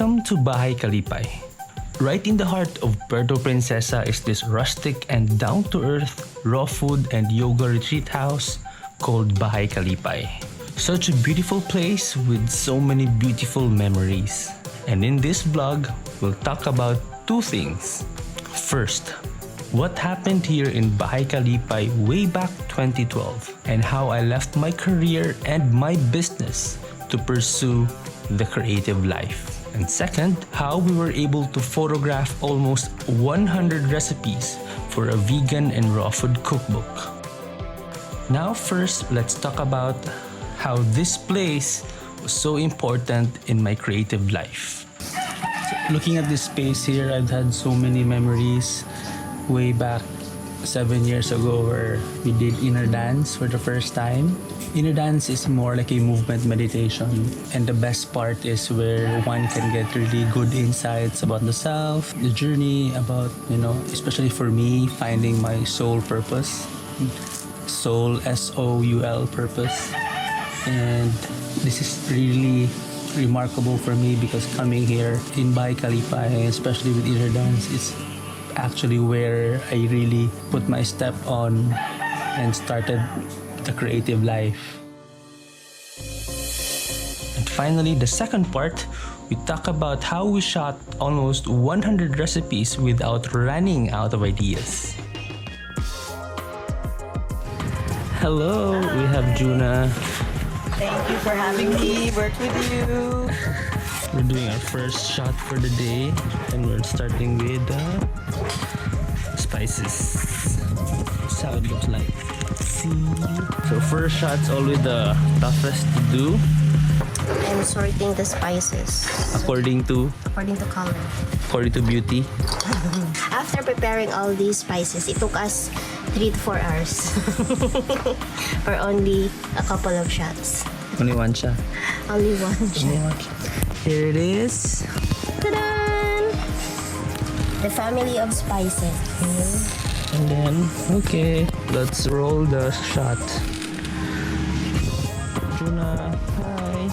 Welcome to Bahay Kalipay. Right in the heart of Puerto Princesa is this rustic and down-to-earth raw food and yoga retreat house called Bahay Kalipay. Such a beautiful place with so many beautiful memories. And in this vlog, we'll talk about two things. First, what happened here in Bahay Kalipay way back 2012 and how I left my career and my business to pursue the creative life. And second, how we were able to photograph almost 100 recipes for a vegan and raw food cookbook. Now first, let's talk about how this place was so important in my creative life. So, looking at this space here, I've had so many memories way back 7 years ago where we did inner dance for the first time. Inner dance is more like a movement meditation, and the best part is where one can get really good insights about the self, the journey, about, especially for me, finding my soul purpose. Soul, S-O-U-L purpose. And this is really remarkable for me because coming here in Bahay Kalipay, especially with inner dance, it's actually where I really put my step on and started the creative life. And finally, the second part, we talk about how we shot almost 100 recipes without running out of ideas. Hello, we have Juna. Thank you for having me work with you. We're doing our first shot for the day and we're starting with spices. That's how it looks like. So first shot's always the toughest to do. I'm sorting the spices According to color. According to beauty. After preparing all these spices, it took us 3 to 4 hours for only a couple of shots. Only one shot. Only one shot. Here it is. Ta-da! The family of spices. And then, okay, let's roll the shot. Juna, hi.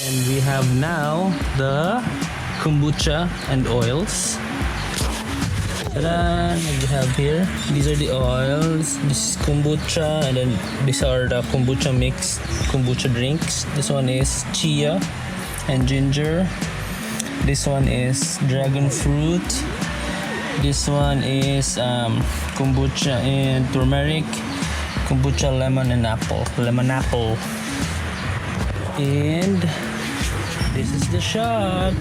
And we have now the kombucha and oils. Ta-da! What we have here? These are the oils. This is kombucha, and then these are the kombucha mix, kombucha drinks. This one is chia and ginger. This one is dragon fruit. This one is kombucha and turmeric. Kombucha lemon and apple. Lemon apple. And this is the shot.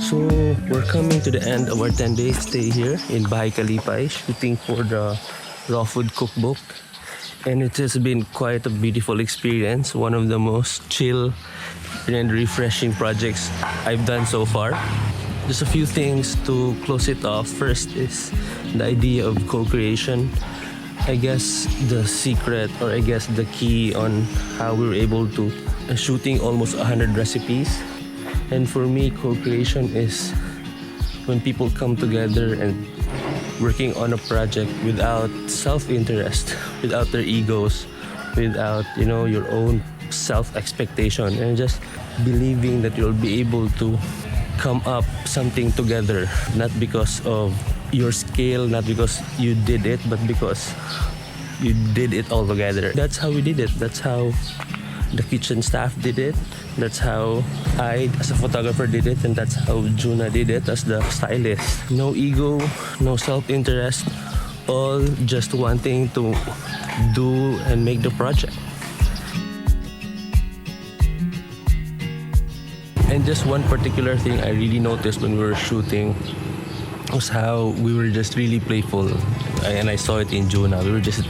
So we're coming to the end of our 10-day stay here in Bahay Kalipay, shooting for the raw food cookbook. And it has been quite a beautiful experience, one of the most chill and refreshing projects I've done so far. Just a few things to close it off. First is the idea of co-creation. I guess the secret, or I guess the key on how we were able to shooting almost 100 recipes. And for me, co-creation is when people come together and working on a project without self-interest, without their egos, without, your own self-expectation, and just believing that you'll be able to come up something together, not because of your skill, not because you did it, but because you did it all together. That's how we did it. That's how the kitchen staff did it. That's how I, as a photographer, did it, and that's how Juna did it as the stylist. No ego, no self-interest, all just wanting to do and make the project. And just one particular thing I really noticed when we were shooting was how we were just really playful. And I saw it in Juna. We were just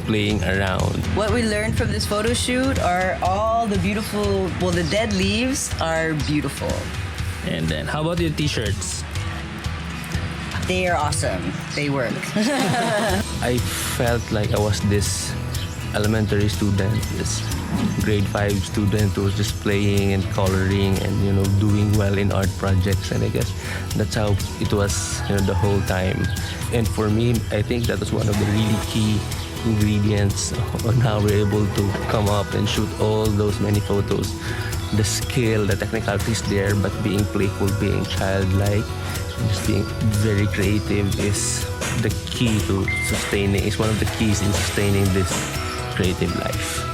playing around. What we learned from this photo shoot are all the beautiful, the dead leaves are beautiful. And then, how about your t-shirts? They are awesome. They work. I felt like I was this elementary student, this grade 5 student who was just playing and coloring and doing well in art projects. And I guess that's how it was the whole time. And for me, I think that was one of the really key ingredients on how we're able to come up and shoot all those many photos. The skill, the technicality is there, but being playful, being childlike, and just being very creative is the key to sustaining. It's one of the keys in sustaining this creative life.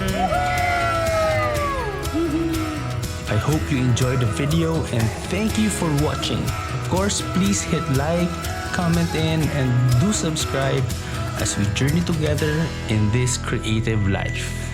I hope you enjoyed the video and thank you for watching. Of course, please hit like, comment in, and do subscribe as we journey together in this creative life.